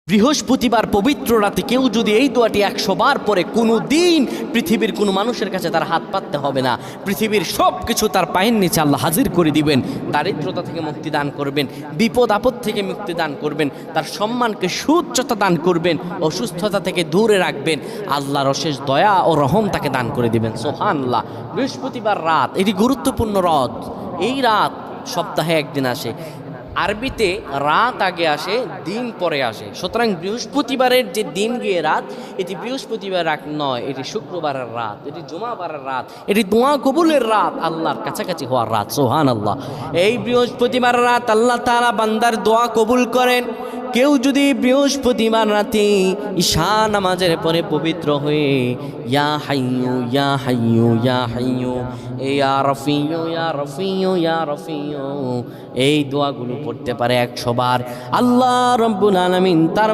বৃহস্পতিবার পবিত্র রাতে কেউ যদি এই দোয়াটি 100 বার পরে কোনো দিন পৃথিবীর কোনো মানুষের কাছে তার হাত পাততে হবে না। পৃথিবীর সব কিছু তার পায়ের নিচে আল্লাহ হাজির করে দিবেন। দারিদ্রতা থেকে মুক্তি দান করবেন, বিপদ আপদ থেকে মুক্তি দান করবেন, তার সম্মানকে সুউচ্চতা দান করবেন, অসুস্থতা থেকে দূরে রাখবেন। আল্লাহর অশেষ দয়া ও রহম তাকে দান করে দিবেন। সুবহানাল্লাহ। বৃহস্পতিবার রাত এটি গুরুত্বপূর্ণ রাত। এই রাত সপ্তাহে একদিন আসে। আরবিতে রাত আগে আসে, দিন পরে আসে। সুতরাং বৃহস্পতিবারের যে দিন গিয়ে রাত, এটি বৃহস্পতিবার রাত নয়, এটি শুক্রবারের রাত, এটি জুমাবারের রাত, এটি দোয়া কবুলের রাত, আল্লাহর কাছাকাছি হওয়ার রাত। সুবহানাল্লাহ। এই বৃহস্পতিবার রাত আল্লাহ তাআলা বান্দার দোয়া কবুল করেন। কেউ যদি বৃহস্পতিবার রাতে ঈশা নামাজের পরে পবিত্র হয়ে ইয়া হাইয়ু ইয়া হাইয়ু ইয়া হাইয়ু ইয়া রফিয়ু ইয়া রফিয়ু ইয়া রফিয়ু এই দোয়াগুলো পড়তে পারে 100 বার, আল্লাহ রাব্বুল আলামিন তার